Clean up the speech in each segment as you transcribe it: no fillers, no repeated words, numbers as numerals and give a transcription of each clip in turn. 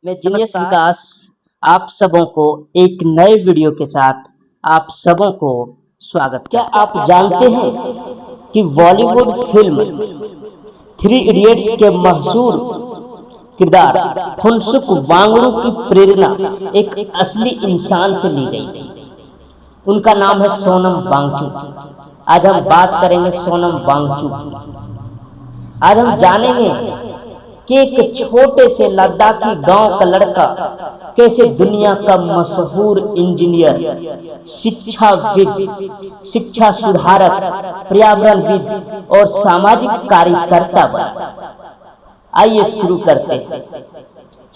मैं जिनेश विकास आप सबों को एक नए वीडियो के साथ आप सबों को स्वागत। क्या आप जानते हैं कि बॉलीवुड फिल्म थ्री इडियट्स के मशहूर किरदार फुनसुक वांगडू की प्रेरणा एक असली इंसान से ली गई थी। उनका नाम है सोनम वांगचुक। आज हम बात करेंगे सोनम वांगचुक की। आज हम जानेंगे कि एक छोटे से लद्दाखी गांव का लड़का कैसे दुनिया का मशहूर इंजीनियर, शिक्षाविद, शिक्षा सुधारक, पर्यावरणविद और सामाजिक कार्यकर्ता बना। आइए शुरू करते हैं।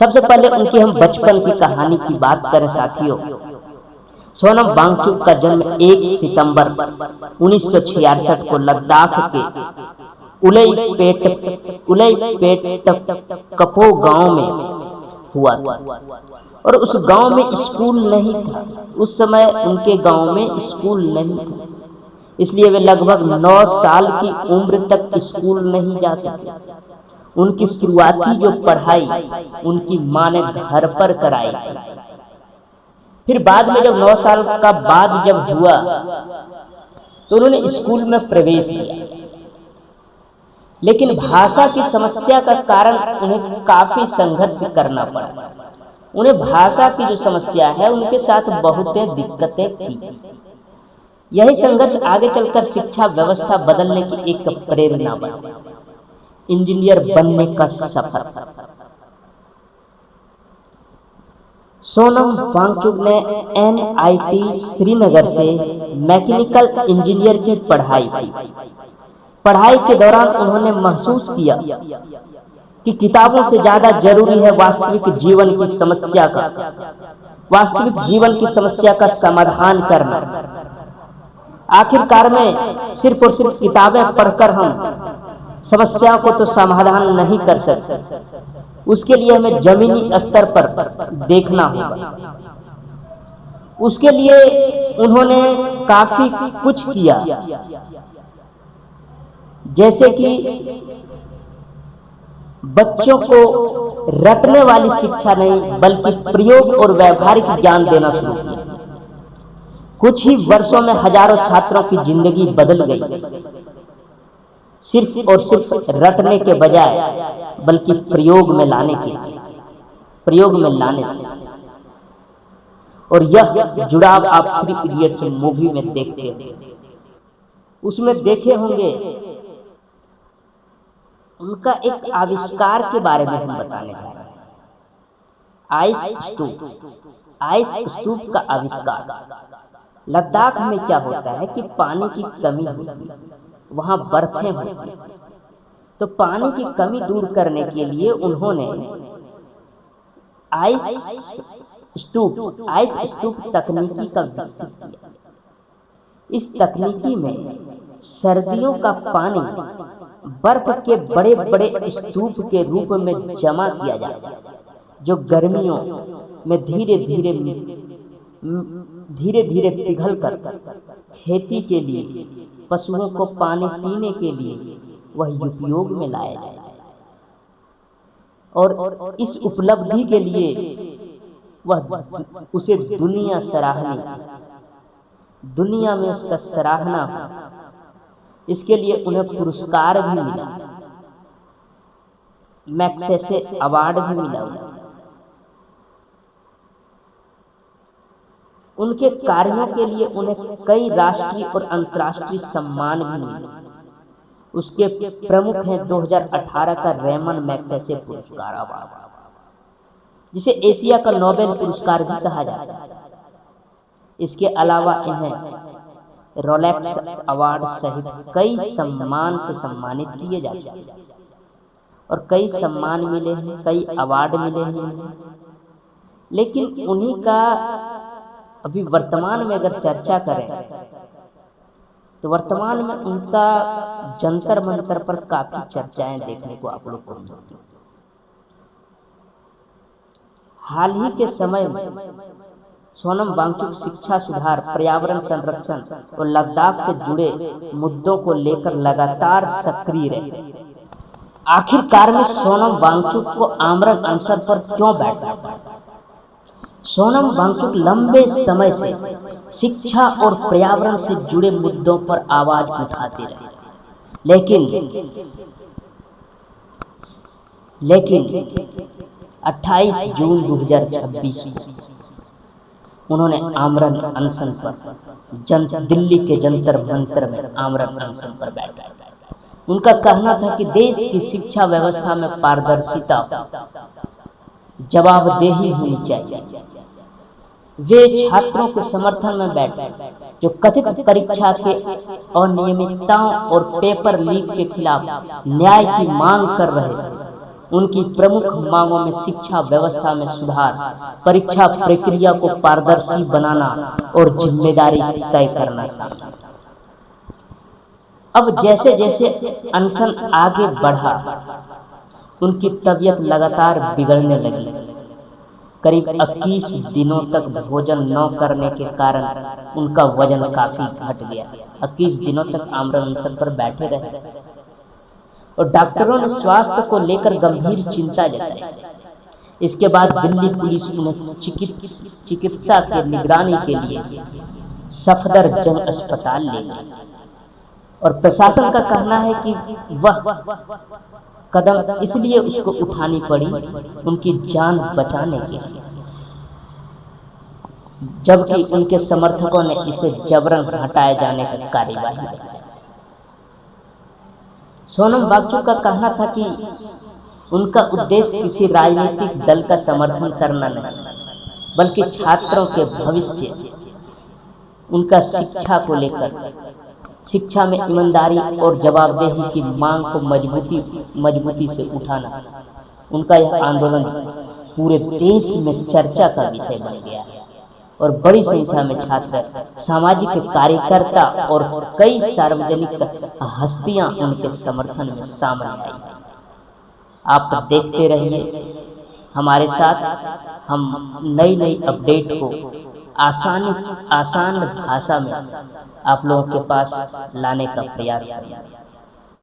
सबसे पहले उनकी हम बचपन की कहानी की बात करें साथियों। सोनम वांगचुक का जन्म 1 सितंबर 1966 को लद्दाख के उलईपेट गांव में हुआ था और उस गांव में स्कूल नहीं था। उस समय उनके गांव में स्कूल नहीं था, इसलिए वे लगभग 9 साल की उम्र तक स्कूल नहीं जा सके। उनकी शुरुआती जो पढ़ाई उनकी मां ने घर पर कराई। फिर बाद में जब 9 साल का बाद जब हुआ तो उन्होंने स्कूल में प्रवेश किया, लेकिन भाषा की समस्या का कारण उन्हें काफी संघर्ष करना पड़ा। उन्हें भाषा की जो समस्या है उनके साथ बहुत दिक्कतें थी। यही संघर्ष आगे चलकर शिक्षा व्यवस्था बदलने की एक प्रेरणा बना। इंजीनियर बनने का सफर। सोनम वांगचुक ने NIT श्रीनगर से मैकेनिकल इंजीनियर की पढ़ाई की। पढ़ाई के दौरान उन्होंने महसूस किया कि किताबों से ज्यादा जरूरी है वास्तविक जीवन की समस्या का समाधान करना। आखिरकार में सिर्फ और सिर्फ किताबें पढ़कर हम समस्याओं को तो समाधान नहीं कर सकते। उसके लिए हमें जमीनी स्तर पर देखना होगा। उसके लिए उन्होंने काफी कुछ किया, जैसे कि बच्चों को रटने वाली शिक्षा नहीं बल्कि प्रयोग और व्यवहारिक ज्ञान देना शुरू किया। कुछ ही वर्षों में हजारों छात्रों की जिंदगी बदल गई, सिर्फ और सिर्फ रटने के बजाय बल्कि प्रयोग में लाने से। और यह जुड़ाव आप थ्री इडियट्स मूवी में देखते हैं। उसमें देखे होंगे उनका एक आविष्कार के बारे में हम बताने जा रहे हैं। आइस स्तूप का आविष्कार। लद्दाख में क्या होता है कि पानी की कमी होती है, वहां बर्फें होती हैं। तो पानी की कमी दूर करने के लिए उन्होंने आइस स्तूप तकनीकी का विकसित किया। इस तकनीकी में सर्दियों का पानी बर्फ के बड़े बड़े स्तूप के रूप में जमा किया जाता है, जो गर्मियों में धीरे धीरे पिघलकर खेती के लिए, पशुओं को पानी पीने के लिए वह उपयोग में लाया जाता है। और इस उपलब्धि के लिए उसे दुनिया में उसका सराहना। इसके लिए उन्हें पुरस्कार भी मिला, मैग्सेसे अवार्ड भी मिला। उनके कार्यों के लिए उन्हें कई राष्ट्रीय और अंतर्राष्ट्रीय सम्मान भी मिले। उसके प्रमुख हैं 2018 का रेमन मैग्सेसे पुरस्कार अवार्ड, जिसे एशिया का नोबेल पुरस्कार भी कहा जाता है। इसके अलावा इन्हें रोलेक्स अवार्ड सहित कई सम्मान से सम्मानित किए जाते हैं और कई सम्मान मिले हैं, कई अवार्ड मिले हैं। लेकिन उन्हीं का अभी वर्तमान में अगर चर्चा करें तो वर्तमान में उनका जंतर मंतर पर काफी चर्चाएं देखने को आप लोग को मिलती हैं। हाल ही के समय में सोनम वांगचुक शिक्षा सुधार, पर्यावरण संरक्षण और लद्दाख से जुड़े मुद्दों को लेकर लगातार सक्रिय रहे। आखिरकार में सोनम वांगचुक को आमरण अनशन पर क्यों बैठना पड़ा? सोनम वांगचुक लंबे समय से शिक्षा और पर्यावरण से जुड़े मुद्दों पर आवाज उठाते रहे, लेकिन 28 जून 2026 को उन्होंने आमरण अनशन पर दिल्ली के जंतर मंतर में आमरण अनशन पर बैठा। उनका कहना था कि देश की शिक्षा व्यवस्था में पारदर्शिता, जवाबदेही होनी चाहिए। वे छात्रों के समर्थन में बैठे जो कथित परीक्षा के अनियमितताओं और पेपर लीक के खिलाफ न्याय की मांग कर रहे थे। उनकी प्रमुख मांगों में शिक्षा व्यवस्था में सुधार, परीक्षा प्रक्रिया को पारदर्शी बनाना और जिम्मेदारी तय करना शामिल। अब जैसे जैसे अनशन आगे बढ़ा, उनकी तबीयत लगातार बिगड़ने लगी। करीब 21 दिनों तक भोजन न करने के कारण उनका वजन काफी घट गया। 21 दिनों तक आमरण अनशन पर बैठे रहे और डॉक्टरों ने स्वास्थ्य को लेकर गंभीर चिंता जताई। इसके बाद दिल्ली पुलिस उन्हें चिकित्सा के निगरानी के लिए सफदरजंग अस्पताल ले गई और प्रशासन का कहना है कि वह कदम इसलिए उसको उठानी पड़ी उनकी जान बचाने के लिए, जबकि उनके समर्थकों ने इसे जबरन हटाए जाने का कार्यवाही बताया। सोनम वांगचुक का कहना था कि उनका उद्देश्य किसी राजनीतिक दल का समर्थन करना नहीं, बल्कि छात्रों के भविष्य, उनका शिक्षा को लेकर, शिक्षा में ईमानदारी और जवाबदेही की मांग को मजबूती से उठाना। उनका यह आंदोलन पूरे देश में चर्चा का विषय बन गया है और बड़ी संख्या में छात्र, सामाजिक कार्यकर्ता और कई सार्वजनिक हस्तियां उनके समर्थन में सामने आई। आप देखते रहिए हमारे साथ, हम नई अपडेट को आसान भाषा में आप लोगों के पास लाने का प्रयास करेंगे।